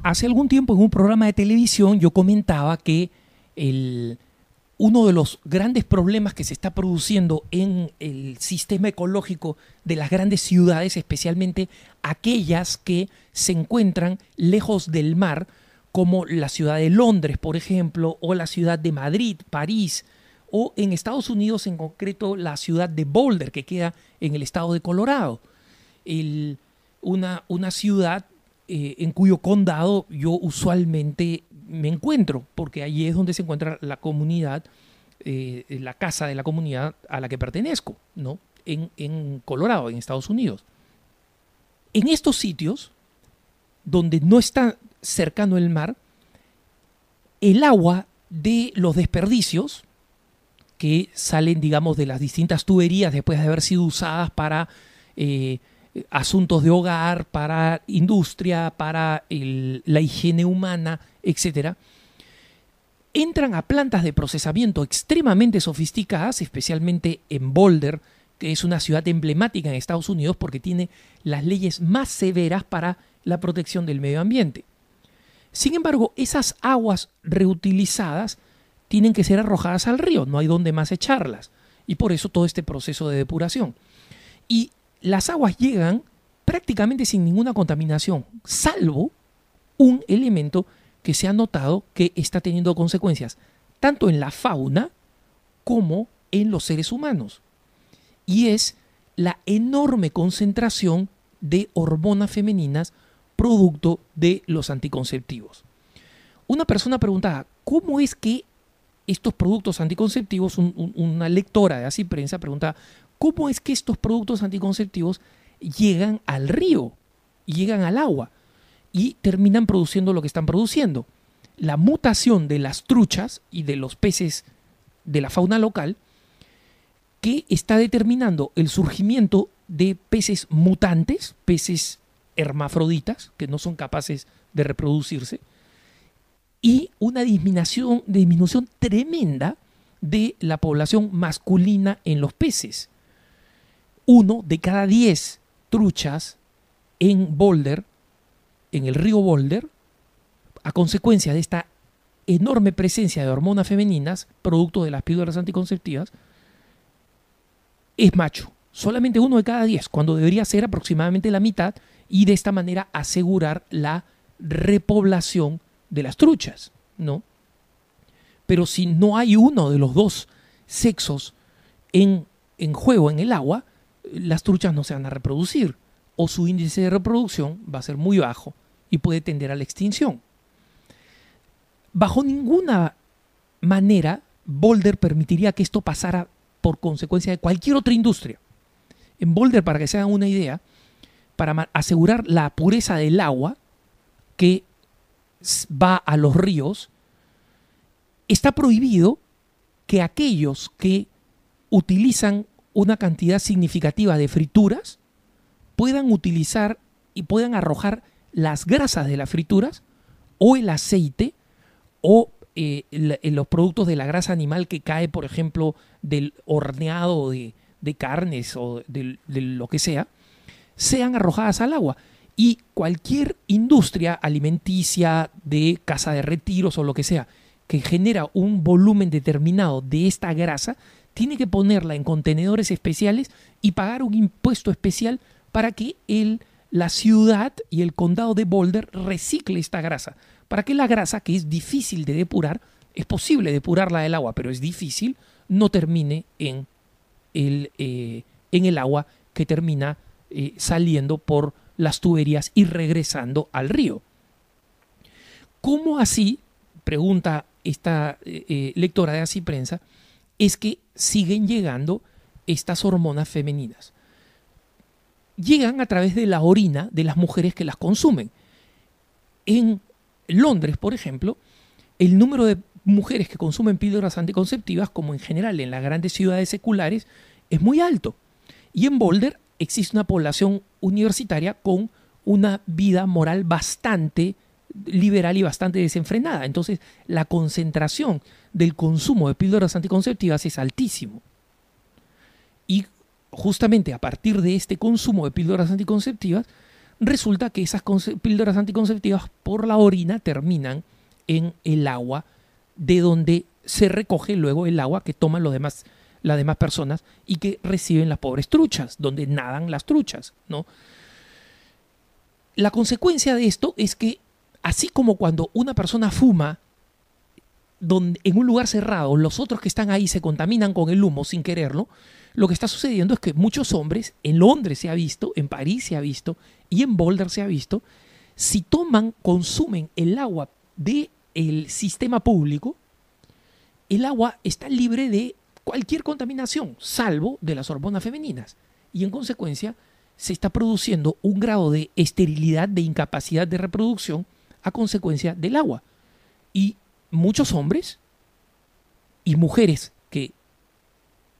Hace algún tiempo en un programa de televisión yo comentaba que uno de los grandes problemas que se está produciendo en el sistema ecológico de las grandes ciudades, especialmente aquellas que se encuentran lejos del mar, como la ciudad de Londres, por ejemplo, o la ciudad de Madrid, París, o en Estados Unidos en concreto la ciudad de Boulder, que queda en el estado de Colorado. Una ciudad en cuyo condado yo usualmente me encuentro, porque allí es donde se encuentra la comunidad, la casa de la comunidad a la que pertenezco, ¿no? En Colorado, en Estados Unidos. En estos sitios, donde no está cercano el mar, el agua de los desperdicios que salen, digamos, de las distintas tuberías después de haber sido usadas para asuntos de hogar, para industria, para la higiene humana, etcétera, entran a plantas de procesamiento extremadamente sofisticadas, especialmente en Boulder, que es una ciudad emblemática en Estados Unidos porque tiene las leyes más severas para la protección del medio ambiente. Sin embargo, esas aguas reutilizadas tienen que ser arrojadas al río, no hay dónde más echarlas, y por eso todo este proceso de depuración. Y las aguas llegan prácticamente sin ninguna contaminación, salvo un elemento que se ha notado que está teniendo consecuencias tanto en la fauna como en los seres humanos. Y es la enorme concentración de hormonas femeninas producto de los anticonceptivos. Una persona preguntaba, ¿cómo es que estos productos anticonceptivos, una lectora de Así Prensa preguntaba, ¿cómo es que estos productos anticonceptivos llegan al río, llegan al agua y terminan produciendo lo que están produciendo? La mutación de las truchas y de los peces de la fauna local que está determinando el surgimiento de peces mutantes, peces hermafroditas que no son capaces de reproducirse, y una disminución tremenda de la población masculina en los peces. 1 de cada 10 truchas en Boulder, en el río Boulder, a consecuencia de esta enorme presencia de hormonas femeninas, producto de las píldoras anticonceptivas, es macho. Solamente 1 de cada 10, cuando debería ser aproximadamente la mitad, y de esta manera asegurar la repoblación de las truchas, ¿no? Pero si no hay uno de los dos sexos en juego en el agua, las truchas no se van a reproducir, o su índice de reproducción va a ser muy bajo y puede tender a la extinción. Bajo ninguna manera Boulder permitiría que esto pasara por consecuencia de cualquier otra industria. En Boulder, para que se hagan una idea, para asegurar la pureza del agua que va a los ríos, está prohibido que aquellos que utilizan una cantidad significativa de frituras puedan utilizar y puedan arrojar las grasas de las frituras o el aceite o los productos de la grasa animal que cae, por ejemplo, del horneado de carnes o de lo que sea, sean arrojadas al agua. Y cualquier industria alimenticia, de casa de retiros o lo que sea, que genera un volumen determinado de esta grasa, tiene que ponerla en contenedores especiales y pagar un impuesto especial para que la ciudad y el condado de Boulder recicle esta grasa. Para que la grasa, que es difícil de depurar, es posible depurarla del agua, pero es difícil, no termine en el agua que termina saliendo por las tuberías y regresando al río. ¿Cómo así, pregunta esta lectora de Así Prensa, es que siguen llegando estas hormonas femeninas? Llegan a través de la orina de las mujeres que las consumen. En Londres, por ejemplo, el número de mujeres que consumen píldoras anticonceptivas, como en general en las grandes ciudades seculares, es muy alto. Y en Boulder existe una población universitaria con una vida moral bastante liberal y bastante desenfrenada. Entonces, la concentración del consumo de píldoras anticonceptivas es altísimo. Y justamente a partir de este consumo de píldoras anticonceptivas, resulta que esas píldoras anticonceptivas por la orina terminan en el agua de donde se recoge luego el agua que toman las demás personas y que reciben las pobres truchas, donde nadan las truchas, ¿no? La consecuencia de esto es que, así como cuando una persona fuma en un lugar cerrado, los otros que están ahí se contaminan con el humo sin quererlo, lo que está sucediendo es que muchos hombres, en Londres se ha visto, en París se ha visto y en Boulder se ha visto, si consumen el agua del sistema público, el agua está libre de cualquier contaminación, salvo de las hormonas femeninas. Y en consecuencia se está produciendo un grado de esterilidad, de incapacidad de reproducción a consecuencia del agua. Y muchos hombres y mujeres que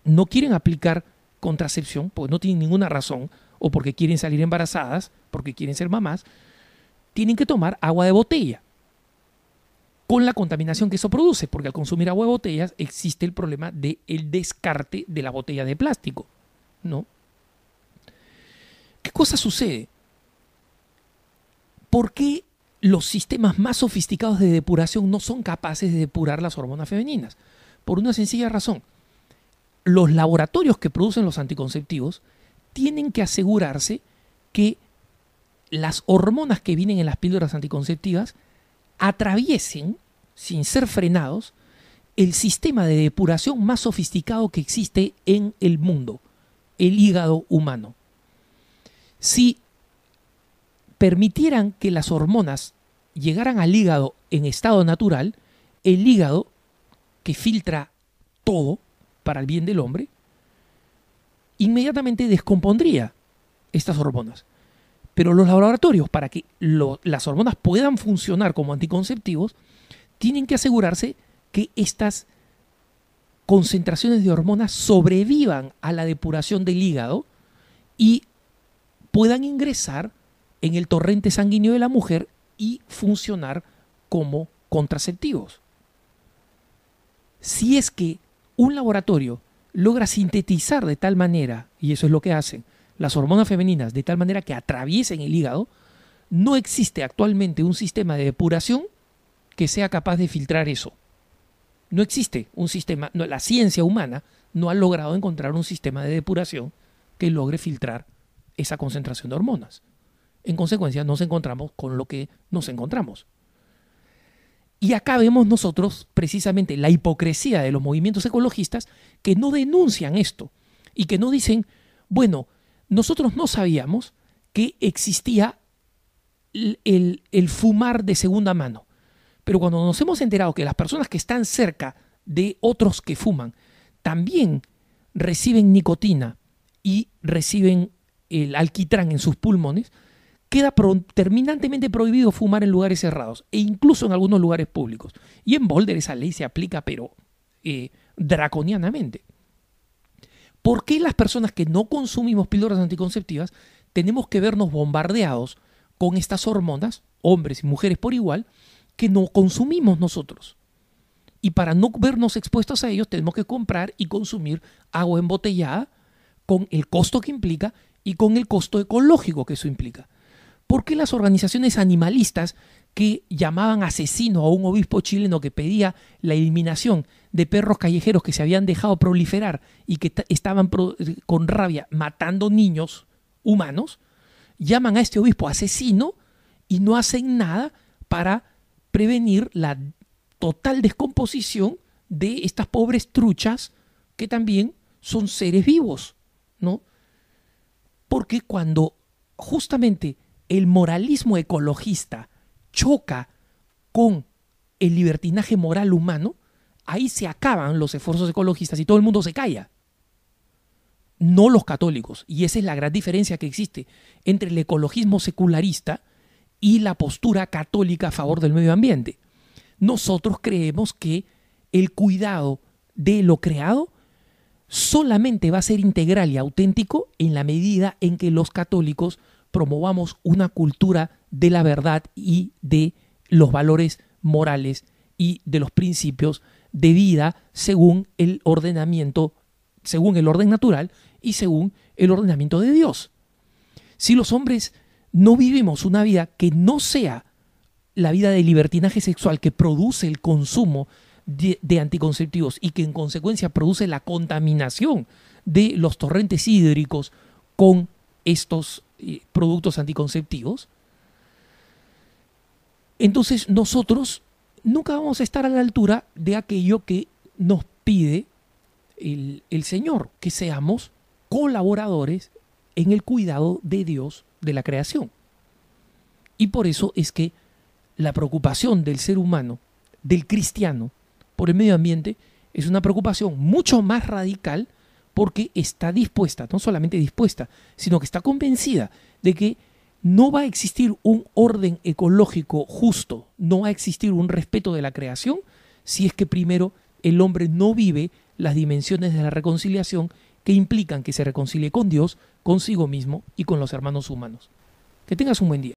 no quieren aplicar contracepción porque no tienen ninguna razón o porque quieren salir embarazadas, porque quieren ser mamás, tienen que tomar agua de botella con la contaminación que eso produce, porque al consumir agua de botellas existe el problema del descarte de la botella de plástico, ¿no? ¿Qué cosa sucede? ¿Por qué los sistemas más sofisticados de depuración no son capaces de depurar las hormonas femeninas? Por una sencilla razón. Los laboratorios que producen los anticonceptivos tienen que asegurarse que las hormonas que vienen en las píldoras anticonceptivas atraviesen, sin ser frenados, el sistema de depuración más sofisticado que existe en el mundo, el hígado humano. Si permitieran que las hormonas llegaran al hígado en estado natural, el hígado, que filtra todo para el bien del hombre, inmediatamente descompondría estas hormonas. Pero los laboratorios, para que las hormonas puedan funcionar como anticonceptivos, tienen que asegurarse que estas concentraciones de hormonas sobrevivan a la depuración del hígado y puedan ingresar en el torrente sanguíneo de la mujer y funcionar como contraceptivos. Si es que un laboratorio logra sintetizar de tal manera, y eso es lo que hacen, las hormonas femeninas de tal manera que atraviesen el hígado, no existe actualmente un sistema de depuración que sea capaz de filtrar eso. No existe un sistema, la ciencia humana no ha logrado encontrar un sistema de depuración que logre filtrar esa concentración de hormonas. En consecuencia, nos encontramos con lo que nos encontramos. Y acá vemos nosotros precisamente la hipocresía de los movimientos ecologistas que no denuncian esto y que no dicen, bueno, nosotros no sabíamos que existía el fumar de segunda mano. Pero cuando nos hemos enterado que las personas que están cerca de otros que fuman también reciben nicotina y reciben el alquitrán en sus pulmones, queda terminantemente prohibido fumar en lugares cerrados e incluso en algunos lugares públicos. Y en Boulder esa ley se aplica, pero draconianamente. ¿Por qué las personas que no consumimos píldoras anticonceptivas tenemos que vernos bombardeados con estas hormonas, hombres y mujeres por igual, que no consumimos nosotros? Y para no vernos expuestos a ellos tenemos que comprar y consumir agua embotellada con el costo que implica y con el costo ecológico que eso implica. ¿Por qué las organizaciones animalistas que llamaban asesino a un obispo chileno que pedía la eliminación de perros callejeros que se habían dejado proliferar y que estaban con rabia matando niños humanos, llaman a este obispo asesino y no hacen nada para prevenir la total descomposición de estas pobres truchas que también son seres vivos, ¿no? Porque cuando justamente el moralismo ecologista choca con el libertinaje moral humano, ahí se acaban los esfuerzos ecologistas y todo el mundo se calla. No los católicos. Y esa es la gran diferencia que existe entre el ecologismo secularista y la postura católica a favor del medio ambiente. Nosotros creemos que el cuidado de lo creado solamente va a ser integral y auténtico en la medida en que los católicos promovamos una cultura de la verdad y de los valores morales y de los principios de vida según el ordenamiento, según el orden natural y según el ordenamiento de Dios. Si los hombres no vivimos una vida que no sea la vida de libertinaje sexual que produce el consumo de anticonceptivos y que en consecuencia produce la contaminación de los torrentes hídricos con estos productos anticonceptivos, entonces nosotros nunca vamos a estar a la altura de aquello que nos pide el Señor, que seamos colaboradores en el cuidado de Dios de la creación. Y por eso es que la preocupación del ser humano, del cristiano, por el medio ambiente, es una preocupación mucho más radical porque está dispuesta, no solamente dispuesta, sino que está convencida de que no va a existir un orden ecológico justo, no va a existir un respeto de la creación si es que primero el hombre no vive las dimensiones de la reconciliación que implican que se reconcilie con Dios, consigo mismo y con los hermanos humanos. Que tengas un buen día.